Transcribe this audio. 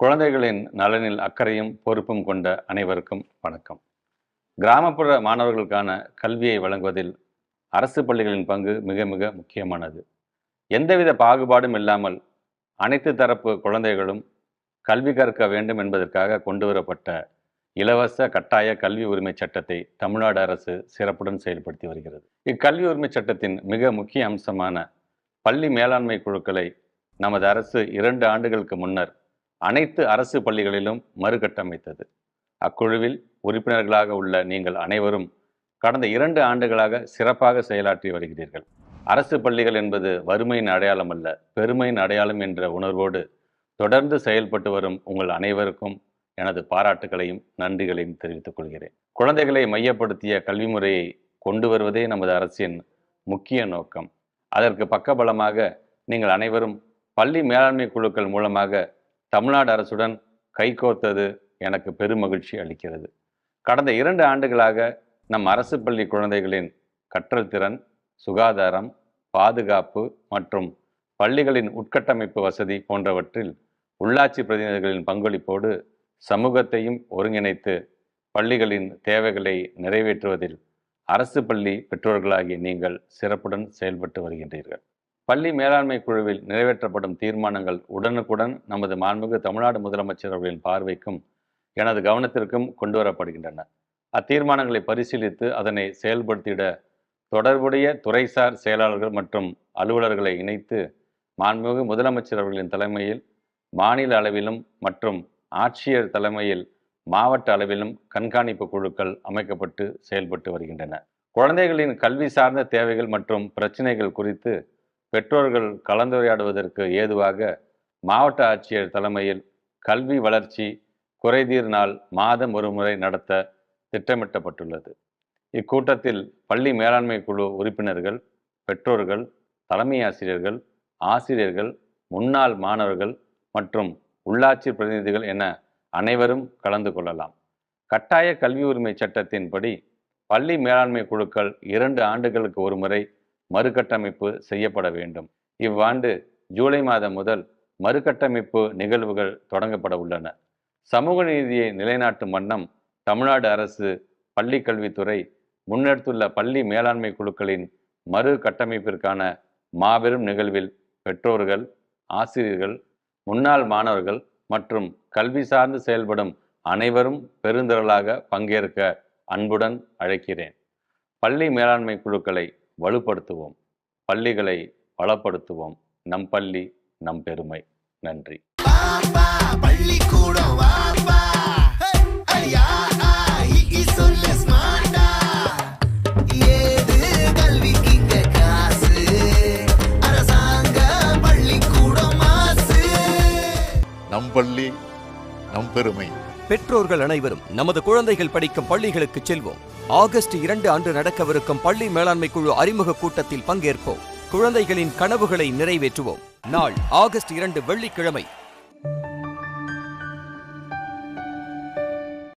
குழந்தைகளின் நலனில் அக்கறையும் பொறுப்பும் கொண்ட அனைவருக்கும் வணக்கம். கிராமப்புற மாணவர்களுக்கான கல்வியை வழங்குவதில் அரசு பள்ளிகளின் பங்கு மிக மிக முக்கியமானது. எந்தவித பாகுபாடும் இல்லாமல் அனைத்து தரப்பு குழந்தைகளும் கல்வி கற்க வேண்டும் என்பதற்காக கொண்டுவரப்பட்ட இலவச கட்டாய கல்வி உரிமை சட்டத்தை தமிழ்நாடு அரசு சிறப்புடன் செயல்படுத்தி வருகிறது. இக்கல்வி உரிமை சட்டத்தின் மிக முக்கிய அம்சமான பள்ளி மேலாண்மை குழுக்களை நமது அரசு 2 ஆண்டுகளுக்கு முன்னர் அனைத்து அரசு பள்ளிகளிலும் மறுகட்டமைத்தது. அக்குழுவில் உறுப்பினர்களாக உள்ள நீங்கள் அனைவரும் கடந்த 2 ஆண்டுகளாக சிறப்பாக செயலாற்றி வருகிறீர்கள். அரசு பள்ளிகள் என்பது வறுமையின் அடையாளம் அல்ல, பெருமையின் அடையாளம் என்ற உணர்வோடு தொடர்ந்து செயல்பட்டு வரும் உங்கள் அனைவருக்கும் எனது பாராட்டுகளையும் நன்றிகளையும் தெரிவித்துக் கொள்கிறேன். குழந்தைகளை மையப்படுத்திய கல்வி முறையை கொண்டு வருவதே நமது அரசின் முக்கிய நோக்கம். அதற்கு பக்கபலமாக நீங்கள் அனைவரும் பள்ளி மேலாண்மை குழுக்கள் மூலமாக தமிழ்நாடு அரசுடன் கைகோர்த்தது எனக்கு பெருமகிழ்ச்சி அளிக்கிறது. கடந்த 2 ஆண்டுகளாக நம் அரசு பள்ளி குழந்தைகளின் கற்றல் திறன், சுகாதாரம், பாதுகாப்பு மற்றும் பள்ளிகளின் உட்கட்டமைப்பு வசதி போன்றவற்றில் உள்ளாட்சி பிரதிநிதிகளின் பங்களிப்போடு சமூகத்தையும் ஒருங்கிணைத்து பள்ளிகளின் தேவைகளை நிறைவேற்றுவதில் அரசு பள்ளி பெற்றோர்களாகிய நீங்கள் சிறப்புடன் செயல்பட்டு வருகின்றீர்கள். பள்ளி மேலாண்மை குழுவில் நிறைவேற்றப்படும் தீர்மானங்கள் உடனுக்குடன் நமது மாண்புமிகு தமிழ்நாடு முதலமைச்சர் அவர்களின் பார்வைக்கும் எனது கவனத்திற்கும் கொண்டு வரப்படுகின்றன. அத்தீர்மானங்களை பரிசீலித்து அதனை செயல்படுத்திட தொடர்புடைய துறைசார் செயலாளர்கள் மற்றும் அலுவலர்களை இணைத்து மாண்புமிகு முதலமைச்சர் அவர்களின் தலைமையில் மாநில அளவிலும் மற்றும் ஆட்சியர் தலைமையில் மாவட்ட அளவிலும் கண்காணிப்பு குழுக்கள் அமைக்கப்பட்டு செயல்பட்டு வருகின்றன. குழந்தைகளின் கல்வி சார்ந்த தேவைகள் மற்றும் பிரச்சினைகள் குறித்து பெற்றோர்கள் கலந்துரையாடுவதற்கு ஏதுவாக மாவட்ட ஆட்சியர் தலைமையில் கல்வி வளர்ச்சி குறைதீர் நாள் மாதம் ஒரு முறை நடத்த திட்டமிட்டப்பட்டுள்ளது. இக்கூட்டத்தில் பள்ளி மேலாண்மை குழு உறுப்பினர்கள், பெற்றோர்கள், தலைமை ஆசிரியர்கள், ஆசிரியர்கள், முன்னாள் மாணவர்கள் மற்றும் உள்ளாட்சி பிரதிநிதிகள் என அனைவரும் கலந்து கொள்ளலாம். கட்டாய கல்வி உரிமை சட்டத்தின்படி பள்ளி மேலாண்மை குழுக்கள் 2 ஆண்டுகளுக்கு ஒரு முறை மறுகட்டமைப்பு செய்யப்பட வேண்டும். இவ்வாண்டு ஜூலை மாதம் முதல் மறுகட்டமைப்பு நிகழ்வுகள் தொடங்கப்பட உள்ளன. சமூக நீதியை நிலைநாட்டும் வண்ணம் தமிழ்நாடு அரசு பள்ளி கல்வித்துறை முன்னெடுத்துள்ள பள்ளி மேலாண்மை குழுக்களின் மறு கட்டமைப்பிற்கான மாபெரும் நிகழ்வில் பெற்றோர்கள், ஆசிரியர்கள், முன்னாள் மாணவர்கள் மற்றும் கல்வி சார்ந்து செயல்படும் அனைவரும் பெருந்திரளாக பங்கேற்க அன்புடன் அழைக்கிறேன். பள்ளி மேலாண்மை குழுக்களை வலுப்படுத்துவோம், பள்ளிகளை வளப்படுத்துவோம். நம் பள்ளி நம் பெருமை. நன்றி. நம் பள்ளி நம் பெருமை. பெற்றோர்கள் அனைவரும் நமது குழந்தைகள் படிக்கும் பள்ளிகளுக்கு செல்வோம். ஆகஸ்ட் 2 அன்று நடக்கவிருக்கும் பள்ளி மேலாண்மை குழு அறிமுக கூட்டத்தில் பங்கேற்போம். குழந்தைகளின் கனவுகளை நிறைவேற்றுவோம். நாள் ஆகஸ்ட் 2 வெள்ளிக்கிழமை.